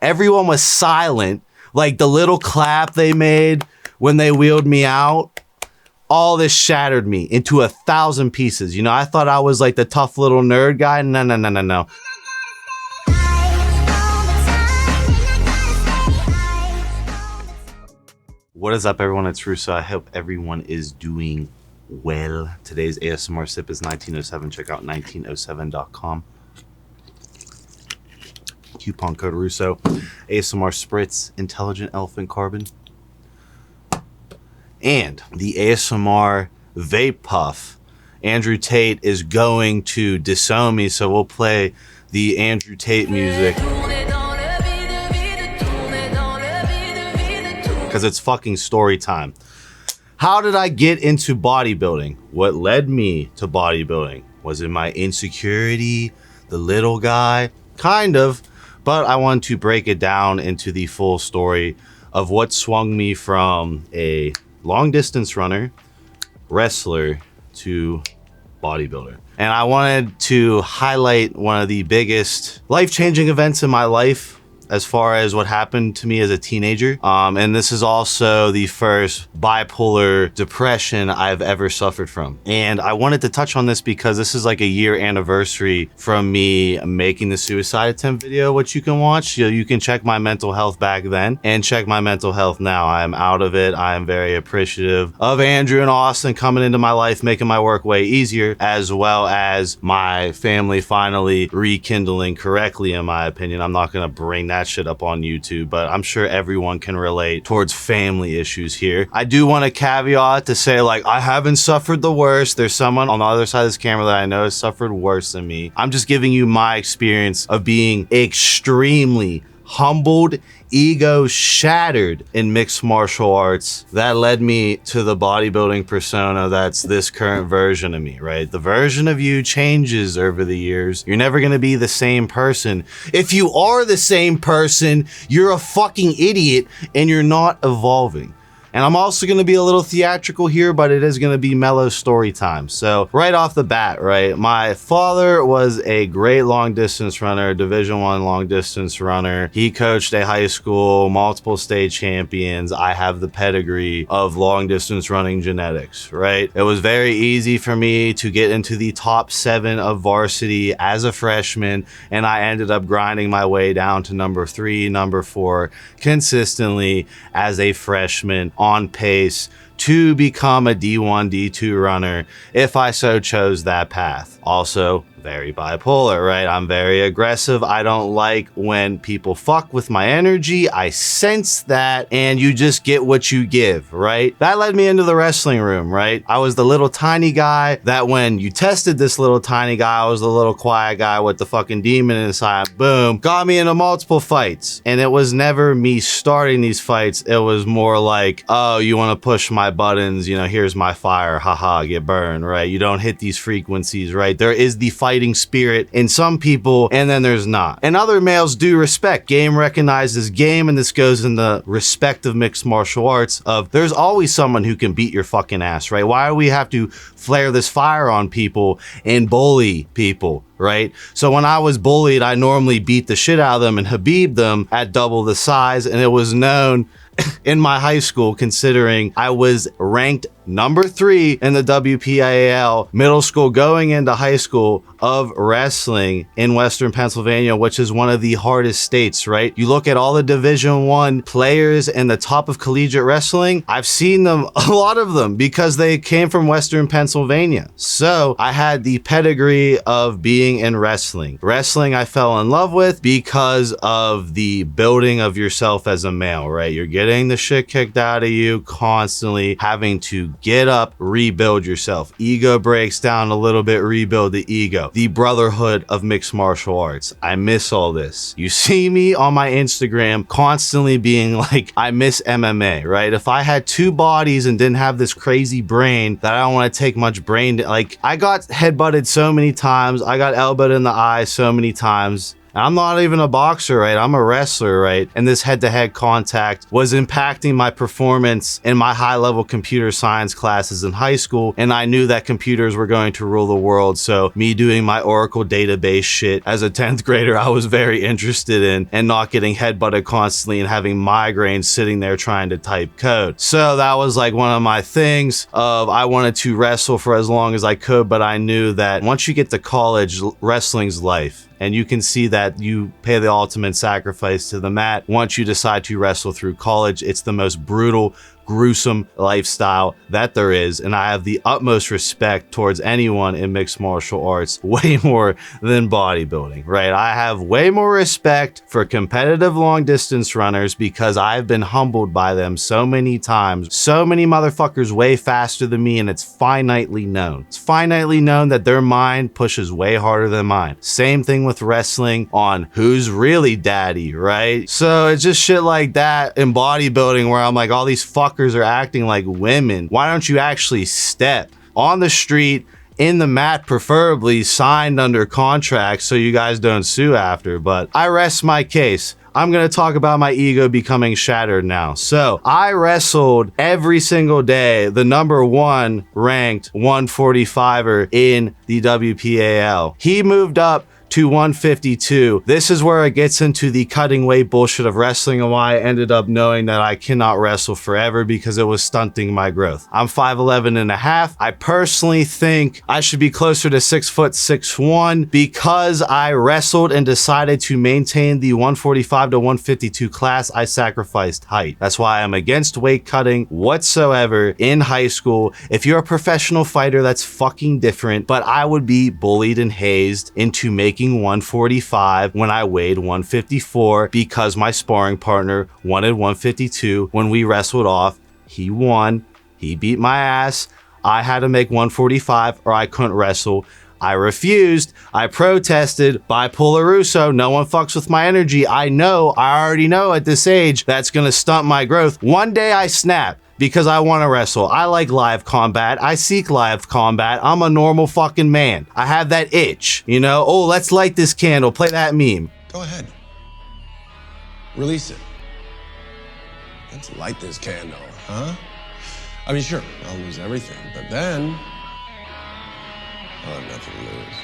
Everyone was silent. Like the little clap they made when they wheeled me out, all this shattered me into 1,000 pieces. You know, I thought I was like the tough little nerd guy. No. What is up, everyone? It's Russo. I hope everyone is doing well. Today's ASMR sip is 1907. Check out 1907.com. Coupon code Russo. ASMR Spritz, Intelligent Elephant Carbon. And the ASMR Vape Puff. Andrew Tate is going to disown me, so we'll play the Andrew Tate music. Because it's fucking story time. How did I get into bodybuilding? What led me to bodybuilding? Was it my insecurity, the little guy? Kind of, but I want to break it down into the full story of what swung me from a long distance runner, wrestler, to bodybuilder. And I wanted to highlight one of the biggest life-changing events in my life as far as what happened to me as a teenager. And this is also the first bipolar depression I've ever suffered from. And I wanted to touch on this because this is like a year anniversary from me making the suicide attempt video, which you can watch. You can check my mental health back then and check my mental health now. I am out of it. I am very appreciative of Andrew and Austin coming into my life, making my work way easier, as well as my family finally rekindling correctly, in my opinion. I'm not gonna bring that shit up on YouTube, but I'm sure everyone can relate towards family issues here. I do want to caveat to say, like, I haven't suffered the worst. There's someone on the other side of this camera that I know has suffered worse than me. I'm just giving you my experience of being extremely humbled, ego shattered in mixed martial arts. That led me to the bodybuilding persona that's this current version of me, right? The version of you changes over the years. You're never gonna be the same person. If you are the same person, you're a fucking idiot and you're not evolving. And I'm also going to be a little theatrical here, but it is going to be mellow story time. So right off the bat, right, my father was a great long distance runner, Division I long distance runner. He coached a high school, multiple state champions. I have the pedigree of long distance running genetics, right? It was very easy for me to get into the top 7 of varsity as a freshman, and I ended up grinding my way down to number 3, number 4 consistently as a freshman, on pace to become a D1, D2 runner if I so chose that path. Also, very bipolar, right? I'm very aggressive. I don't like when people fuck with my energy. I sense that, and you just get what you give, right? That led me into the wrestling room, right? I was the little tiny guy that when you tested this little tiny guy, I was the little quiet guy with the fucking demon inside. Boom. Got me into multiple fights. And it was never me starting these fights. It was more like, oh, you want to push my buttons, you know, here's my fire, haha, get burned, right? You don't hit these frequencies, right? There is the fighting spirit in some people, and then there's not. And other males do respect. Game recognizes game, and this goes in the respect of mixed martial arts of there's always someone who can beat your fucking ass, right? Why do we have to flare this fire on people and bully people? Right? So when I was bullied, I normally beat the shit out of them and Habib them at double the size, and it was known in my high school, considering I was ranked number 3 in the WPIAL middle school going into high school of wrestling in Western Pennsylvania, which is one of the hardest states, right? You look at all the Division I players in the top of collegiate wrestling, I've seen them, a lot of them, because they came from Western Pennsylvania. So I had the pedigree of being in wrestling. Wrestling I fell in love with because of the building of yourself as a male, right? You're getting the shit kicked out of you constantly, having to get up, rebuild yourself. Ego breaks down a little bit, rebuild the ego. The brotherhood of mixed martial arts. I miss all this. You see me on my Instagram constantly being like, I miss MMA, right? If I had 2 bodies and didn't have this crazy brain that I don't want to take much brain, like I got headbutted so many times, I got elbowed in the eye so many times. I'm not even a boxer, right? I'm a wrestler, right? And this head-to-head contact was impacting my performance in my high-level computer science classes in high school, and I knew that computers were going to rule the world, so me doing my Oracle database shit as a 10th grader, I was very interested in, and not getting headbutted constantly and having migraines sitting there trying to type code. So that was like one of my things of I wanted to wrestle for as long as I could, but I knew that once you get to college, wrestling's life. And you can see that you pay the ultimate sacrifice to the mat. Once you decide to wrestle through college, it's the most brutal, gruesome lifestyle that there is, and I have the utmost respect towards anyone in mixed martial arts, way more than bodybuilding, right? I have way more respect for competitive long distance runners because I've been humbled by them so many times. So many motherfuckers way faster than me, and it's finitely known. It's finitely known that their mind pushes way harder than mine. Same thing with wrestling on who's really daddy, right? So it's just shit like that in bodybuilding where I'm like, all these fuckers are acting like women. Why don't you actually step on the street, in the mat, preferably signed under contract so you guys don't sue after? But I rest my case. I'm going to talk about my ego becoming shattered now. So I wrestled every single day, the #1 ranked 145er in the WPIAL. He moved up to 152. This is where it gets into the cutting weight bullshit of wrestling and why I ended up knowing that I cannot wrestle forever because it was stunting my growth. I'm 5'11 and a half. I personally think I should be closer to 6'1" because I wrestled and decided to maintain the 145 to 152 class. I sacrificed height. That's why I'm against weight cutting whatsoever in high school. If you're a professional fighter, that's fucking different, but I would be bullied and hazed into making 145 when I weighed 154 because my sparring partner wanted 152. When we wrestled off, he won. He beat my ass. I had to make 145 or I couldn't wrestle. I refused. I protested. Bipolar Russo. No one fucks with my energy. I already know at this age that's gonna stunt my growth. One day I snap. Because I want to wrestle. I like live combat. I seek live combat. I'm a normal fucking man. I have that itch, you know? Oh, let's light this candle. Play that meme. Go ahead. Release it. Let's light this candle, huh? I mean, sure, I'll lose everything, but then I'll have nothing to lose.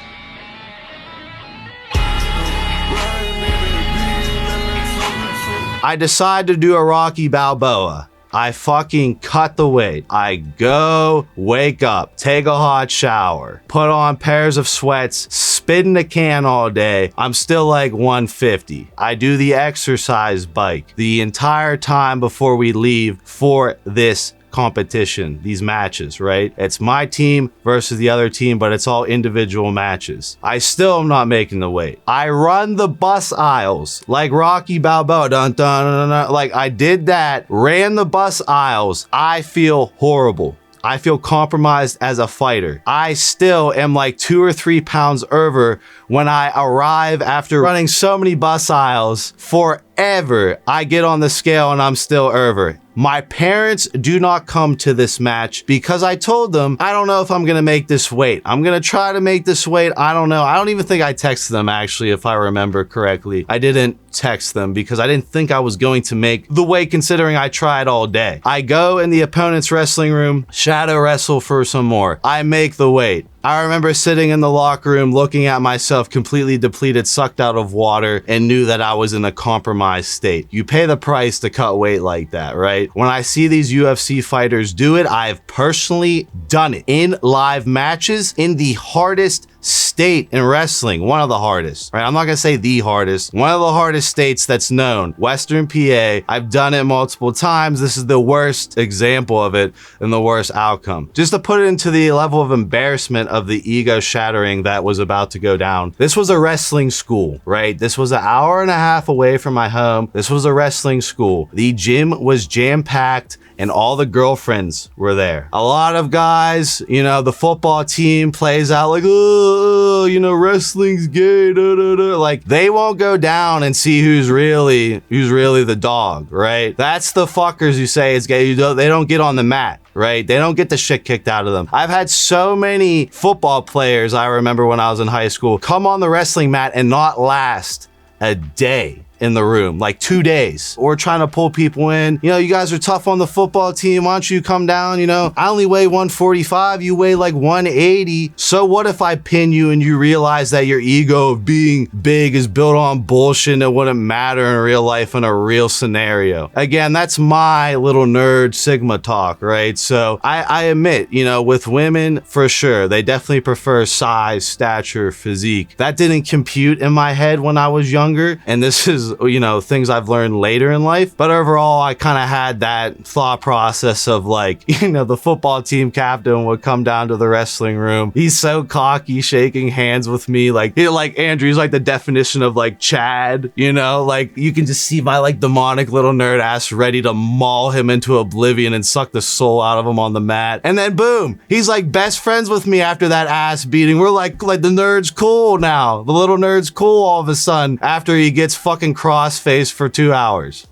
I decide to do a Rocky Balboa. I fucking cut the weight. I go, wake up, take a hot shower, put on pairs of sweats, spit in a can all day. I'm still like 150. I do the exercise bike the entire time before we leave for this competition, these matches, right? It's my team versus the other team, but it's all individual matches. I still am not making the weight. I run the bus aisles like Rocky Balboa. Dun, dun, dun, dun. Like I did that, ran the bus aisles. I feel horrible. I feel compromised as a fighter. I still am like 2 or 3 pounds over when I arrive after running so many bus aisles forever. I get on the scale and I'm still over. My parents do not come to this match because I told them, I don't know if I'm gonna make this weight. I'm gonna try to make this weight. I don't know. I don't even think I texted them actually, if I remember correctly. I didn't text them because I didn't think I was going to make the weight considering I tried all day. I go in the opponent's wrestling room, shadow wrestle for some more. I make the weight. I remember sitting in the locker room looking at myself completely depleted, sucked out of water, and knew that I was in a compromised state. You pay the price to cut weight like that, right? When I see these UFC fighters do it, I've personally done it in live matches in the hardest state in wrestling, one of the hardest, right? I'm not gonna say the hardest, one of the hardest states that's known, Western PA. I've done it multiple times. This is the worst example of it and the worst outcome. Just to put it into the level of embarrassment of the ego shattering that was about to go down. This was a wrestling school, right? This was an hour and a half away from my home. This was a wrestling school. The gym was jam-packed and all the girlfriends were there. A lot of guys, you know, the football team plays out like, oh, you know, wrestling's gay, da, da, da. Like they won't go down and see who's really the dog, right? That's the fuckers who say it's gay. They don't get on the mat, right? They don't get the shit kicked out of them. I've had so many football players, I remember when I was in high school, come on the wrestling mat and not last a day in the room, like 2 days. We're trying to pull people in. You know, you guys are tough on the football team. Why don't you come down? You know, I only weigh 145. You weigh like 180. So what if I pin you and you realize that your ego of being big is built on bullshit and it wouldn't matter in real life in a real scenario? Again, that's my little nerd Sigma talk, right? So I admit, you know, with women, for sure, they definitely prefer size, stature, physique. That didn't compute in my head when I was younger. And this is, you know, things I've learned later in life. But overall, I kind of had that thought process of like, you know, the football team captain would come down to the wrestling room. He's so cocky, shaking hands with me. Like Andrew, he's like the definition of like Chad, you know, like you can just see my like demonic little nerd ass ready to maul him into oblivion and suck the soul out of him on the mat. And then boom, he's like best friends with me after that ass beating. We're like the nerd's cool now. The little nerd's cool all of a sudden after he gets fucking cross-faced for 2 hours.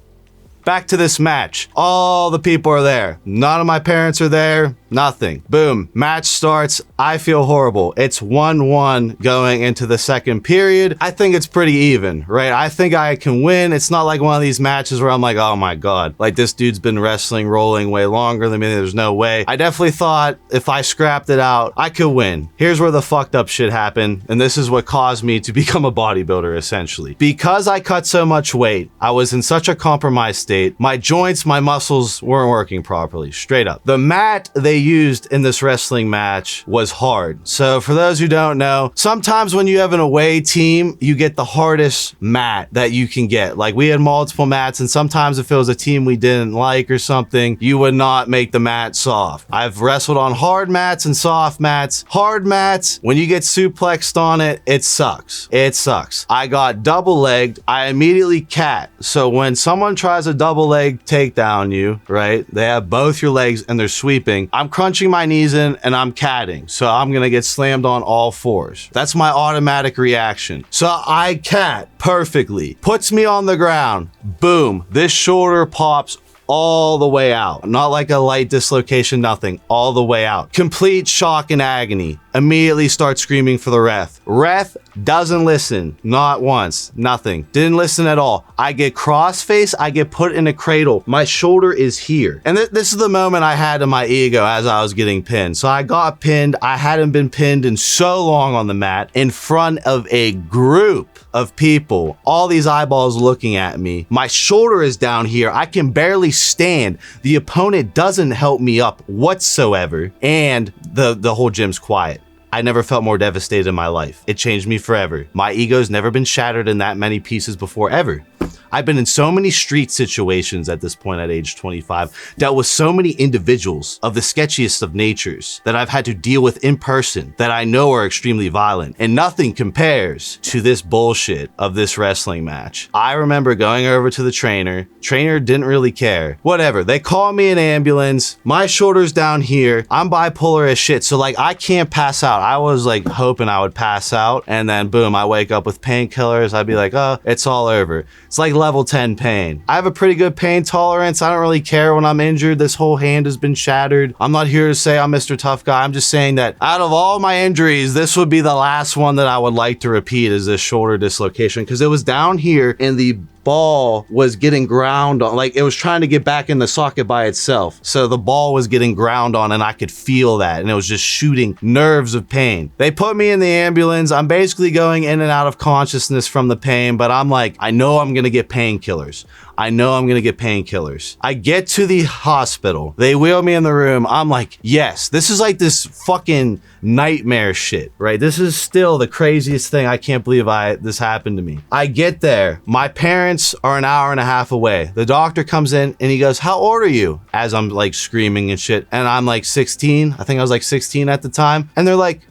Back to this match. All the people are there. None of my parents are there. Nothing. Boom. Match starts. I feel horrible. It's 1-1 going into the second period. I think it's pretty even, right? I think I can win. It's not like one of these matches where I'm like, oh my God, like this dude's been wrestling, rolling way longer than me. There's no way. I definitely thought if I scrapped it out, I could win. Here's where the fucked up shit happened. And this is what caused me to become a bodybuilder, essentially. Because I cut so much weight, I was in such a compromised state. My joints, my muscles weren't working properly, straight up. The mat they used in this wrestling match was hard. So for those who don't know, sometimes when you have an away team, you get the hardest mat that you can get. Like we had multiple mats, and sometimes if it was a team we didn't like or something, you would not make the mat soft. I've wrestled on hard mats and soft mats. Hard mats, when you get suplexed on it, it sucks. It sucks. I got double legged. I immediately cat. So when someone tries a double leg takedown you, right? They have both your legs and they're sweeping. I'm crunching my knees in and I'm catting. So I'm gonna get slammed on all fours. That's my automatic reaction. So I cat perfectly. Puts me on the ground. Boom. This shoulder pops all the way out. Not like a light dislocation, nothing. All the way out. Complete shock and agony. Immediately start screaming for the ref. Ref doesn't listen. Not once. Nothing. Didn't listen at all. I get cross-faced. I get put in a cradle. My shoulder is here. And this is the moment I had in my ego as I was getting pinned. So I got pinned. I hadn't been pinned in so long on the mat in front of a group of people. All these eyeballs looking at me. My shoulder is down here. I can barely stand. The opponent doesn't help me up whatsoever. And the whole gym's quiet. I never felt more devastated in my life. It changed me forever. My ego's never been shattered in that many pieces before, ever. I've been in so many street situations at this point at age 25, dealt with so many individuals of the sketchiest of natures that I've had to deal with in person that I know are extremely violent, and nothing compares to this bullshit of this wrestling match. I remember going over to the trainer. Trainer didn't really care. Whatever. They call me an ambulance. My shoulder's down here. I'm bipolar as shit. So like I can't pass out. I was like hoping I would pass out, and then boom, I wake up with painkillers. I'd be like, oh, it's all over. It's like level 10 pain. I have a pretty good pain tolerance. I don't really care when I'm injured. This whole hand has been shattered. I'm not here to say I'm Mr. Tough Guy. I'm just saying that out of all my injuries, this would be the last one that I would like to repeat, is this shoulder dislocation, because it was down here and the ball was getting ground on, like it was trying to get back in the socket by itself. So the ball was getting ground on and I could feel that, and it was just shooting nerves of pain. They put me in the ambulance. I'm basically going in and out of consciousness from the pain, but I'm like, I know I'm gonna get painkillers. I know I'm gonna get painkillers. I get to the hospital. They wheel me in the room. I'm like, yes, this is like this fucking nightmare shit, right? This is still the craziest thing. I can't believe this happened to me. I get there. My parents are an hour and a half away. The doctor comes in and he goes, how old are you? As I'm like screaming and shit. And I'm like 16. I think I was like 16 at the time. And they're like,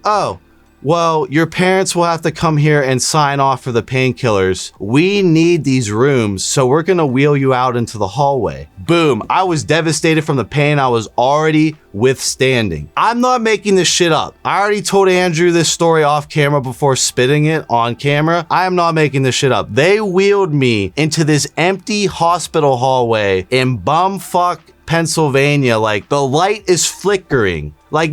oh, well, your parents will have to come here and sign off for the painkillers. We need these rooms, so we're gonna wheel you out into the hallway. Boom. I was devastated from the pain I was already withstanding. I'm not making this shit up. I already told Andrew this story off camera before spitting it on camera. I am not making this shit up. They wheeled me into this empty hospital hallway in bumfuck Pennsylvania. Like, the light is flickering. Like,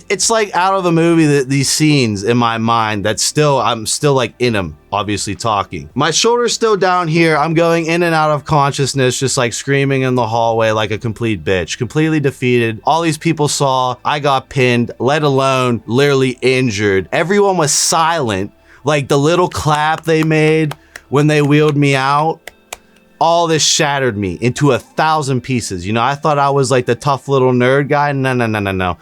it's like out of a movie, that these scenes in my mind that I'm still like in them, obviously talking. My shoulder's still down here. I'm going in and out of consciousness, just like screaming in the hallway like a complete bitch, completely defeated. All these people saw I got pinned, let alone literally injured. Everyone was silent. Like the little clap they made when they wheeled me out, all this shattered me into 1,000 pieces. You know, I thought I was like the tough little nerd guy. No.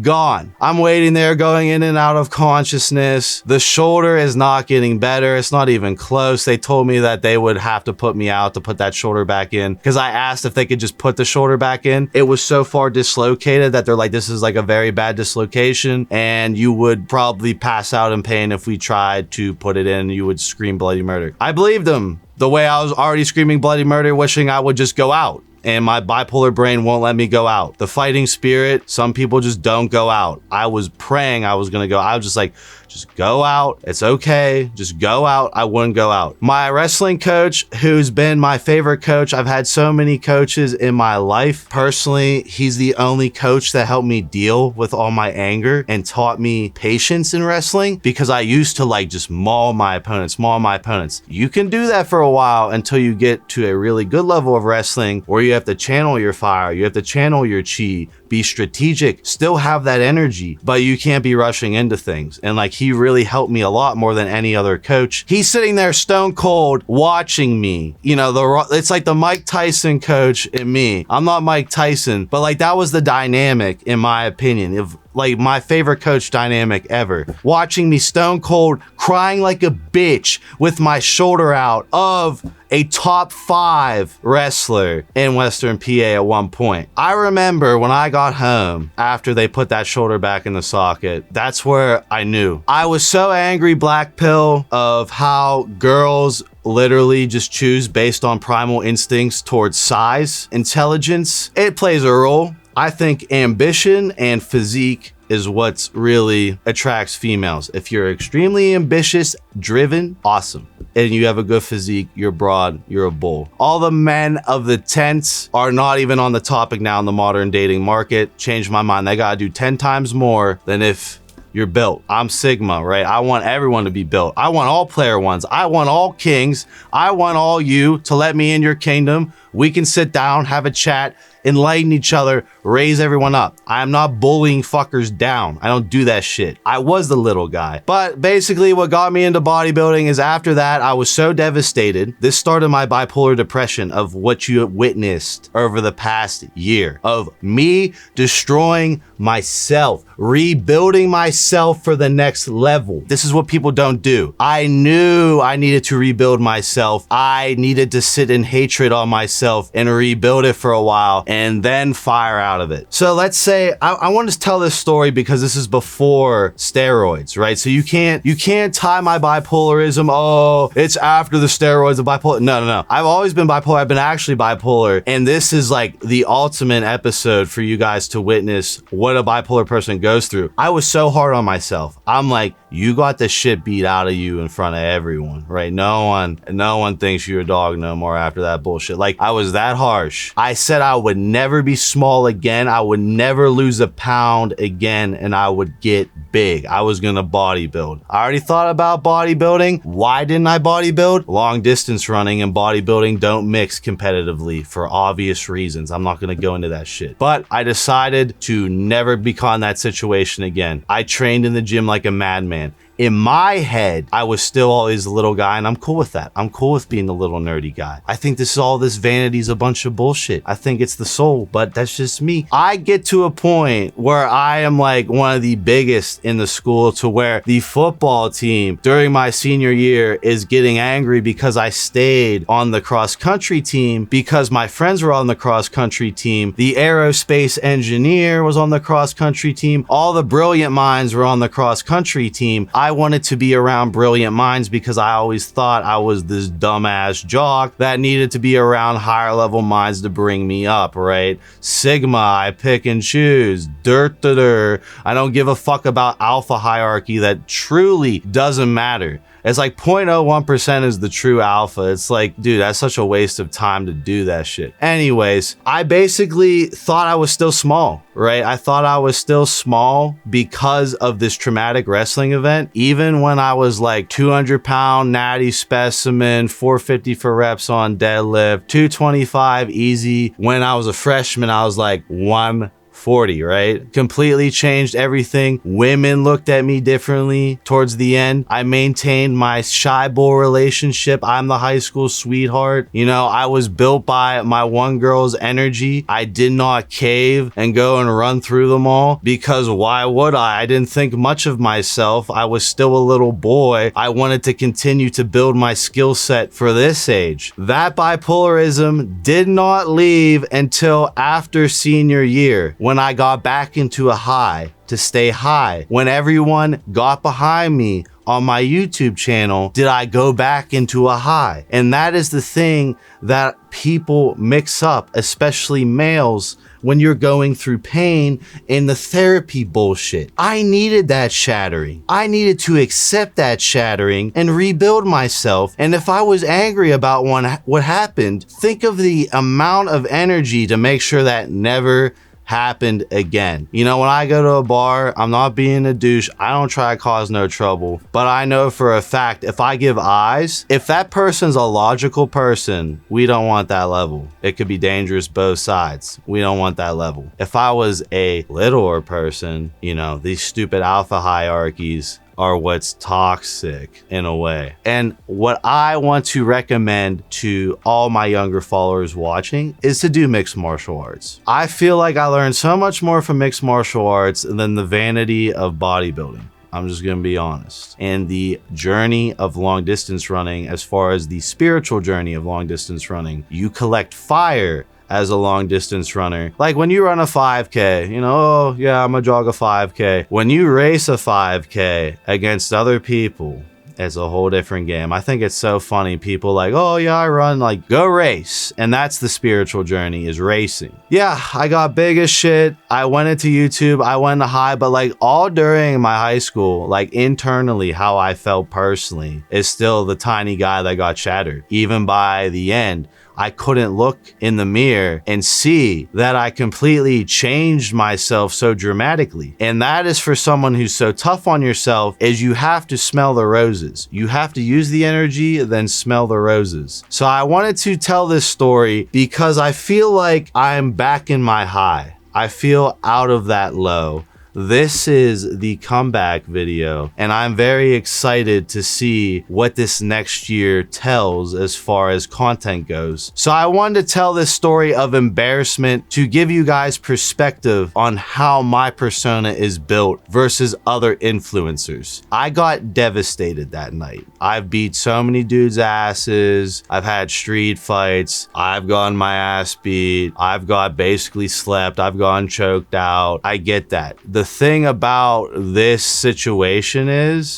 Gone. I'm waiting there, going in and out of consciousness. The shoulder is not getting better. It's not even close. They told me that they would have to put me out to put that shoulder back in, because I asked if they could just put the shoulder back in. It was so far dislocated that they're like, this is like a very bad dislocation and you would probably pass out in pain if we tried to put it in. You would scream bloody murder. I believed them. The way I was already screaming bloody murder, wishing I would just go out. And my bipolar brain won't let me go out. The fighting spirit, some people just don't go out. I was praying I was gonna go. I was just like, just go out. It's okay. Just go out. I wouldn't go out. My wrestling coach, who's been my favorite coach. I've had so many coaches in my life. Personally, he's the only coach that helped me deal with all my anger and taught me patience in wrestling, because I used to like just maul my opponents. You can do that for a while until you get to a really good level of wrestling where you have to channel your fire. You have to channel your chi, be strategic, still have that energy, but you can't be rushing into things. And like, he really helped me a lot more than any other coach. He's sitting there stone cold watching me. You know, it's like the Mike Tyson coach in me. I'm not Mike Tyson, but like that was the dynamic, in my opinion, of like my favorite coach dynamic ever. Watching me stone cold, crying like a bitch with my shoulder out, of a top 5 wrestler in Western PA at one point. I remember when I got home after they put that shoulder back in the socket, that's where I knew. I was so angry, black pill, of how girls literally just choose based on primal instincts towards size. Intelligence, it plays a role. I think ambition and physique is what's really attracts females. If you're extremely ambitious, driven, awesome. And you have a good physique, you're broad, you're a bull. All the men of the tents are not even on the topic now in the modern dating market. Changed my mind. They gotta do 10 times more than if you're built. I'm Sigma, right? I want everyone to be built. I want all player ones. I want all kings. I want all you to let me in your kingdom. We can sit down, have a chat, enlighten each other, raise everyone up. I am not bullying fuckers down. I don't do that shit. I was the little guy. But basically what got me into bodybuilding is after that, I was so devastated. This started my bipolar depression of what you witnessed over the past year, of me destroying myself, rebuilding myself for the next level. This is what people don't do. I knew I needed to rebuild myself. I needed to sit in hatred on myself and rebuild it for a while and then fire out of it. So let's say I want to tell this story because this is before steroids, right? So you can't tie my bipolarism, oh, it's after the steroids of bipolar. No. I've always been bipolar. I've been actually bipolar. And this is like the ultimate episode for you guys to witness what a bipolar person goes through. I was so hard on myself. I'm like, you got the shit beat out of you in front of everyone, right? No one thinks you're a dog no more after that bullshit. Like, I was that harsh. I said I would never be small again. I would never lose a pound again, and I would get big. I was gonna bodybuild. I already thought about bodybuilding. Why didn't I bodybuild? Long distance running and bodybuilding don't mix competitively for obvious reasons. I'm not gonna go into that shit. But I decided to never become that situation again. I trained in the gym like a madman. In my head, I was still always the little guy, and I'm cool with that. I'm cool with being the little nerdy guy. I think this vanity is a bunch of bullshit. I think it's the soul, but that's just me. I get to a point where I am like one of the biggest in the school, to where the football team during my senior year is getting angry because I stayed on the cross country team, because my friends were on the cross country team. The aerospace engineer was on the cross country team. All the brilliant minds were on the cross country team. I wanted to be around brilliant minds because I always thought I was this dumbass jock that needed to be around higher level minds to bring me up, right? Sigma, I pick and choose. I don't give a fuck about alpha hierarchy that truly doesn't matter. It's like 0.01% is the true alpha. It's like, dude, that's such a waste of time to do that shit. Anyways, I basically thought I was still small, right? I thought I was still small because of this traumatic wrestling event. Even when I was like 200-pound natty specimen, 450 for reps on deadlift, 225 easy. When I was a freshman, I was like 140, right? Completely changed everything. Women looked at me differently towards the end. I maintained my shy bull relationship. I'm the high school sweetheart. You know, I was built by my one girl's energy. I did not cave and go and run through them all, because why would I? I didn't think much of myself. I was still a little boy. I wanted to continue to build my skill set for this age. That bipolarism did not leave until after senior year, when I got back into a high to stay high. When everyone got behind me on my YouTube channel, did I go back into a high? And that is the thing that people mix up, especially males, when you're going through pain in the therapy bullshit. I needed that shattering. I needed to accept that shattering and rebuild myself. And if I was angry about what happened, think of the amount of energy to make sure that never happened again. You know, when I go to a bar, I'm not being a douche. I don't try to cause no trouble, but I know for a fact, if I give eyes, if that person's a logical person, we don't want that level. It could be dangerous both sides. We don't want that level. If I was a littler person, you know, these stupid alpha hierarchies are what's toxic in a way. And what I want to recommend to all my younger followers watching is to do mixed martial arts. I feel like I learned so much more from mixed martial arts than the vanity of bodybuilding. I'm just gonna be honest. And the journey of long distance running, as far as the spiritual journey of long distance running, you collect fire as a long distance runner. Like when you run a 5K, you know, oh yeah, I'm gonna jog a 5K. When you race a 5K against other people, it's a whole different game. I think it's so funny. People like, oh yeah, I run, like, go race. And that's the spiritual journey, is racing. Yeah, I got big as shit. I went into YouTube, I went to high, but like all during my high school, like internally, how I felt personally is still the tiny guy that got shattered. Even by the end, I couldn't look in the mirror and see that I completely changed myself so dramatically. And that is for someone who's so tough on yourself, is you have to smell the roses. You have to use the energy, then smell the roses. So I wanted to tell this story because I feel like I'm back in my high. I feel out of that low. This is the comeback video, and I'm very excited to see what this next year tells as far as content goes. So I wanted to tell this story of embarrassment to give you guys perspective on how my persona is built versus other influencers. I got devastated that night. I've beat so many dudes' asses. I've had street fights. I've gotten my ass beat. I've got basically slept. I've gotten choked out. I get that. The thing about this situation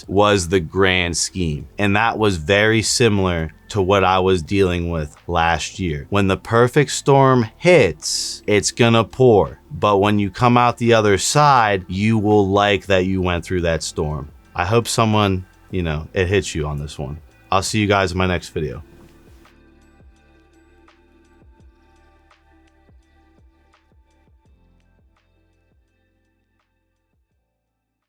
was the grand scheme. And that was very similar to what I was dealing with last year. When the perfect storm hits, it's gonna pour. But when you come out the other side, you will like that you went through that storm. I hope someone, you know, it hits you on this one. I'll see you guys in my next video.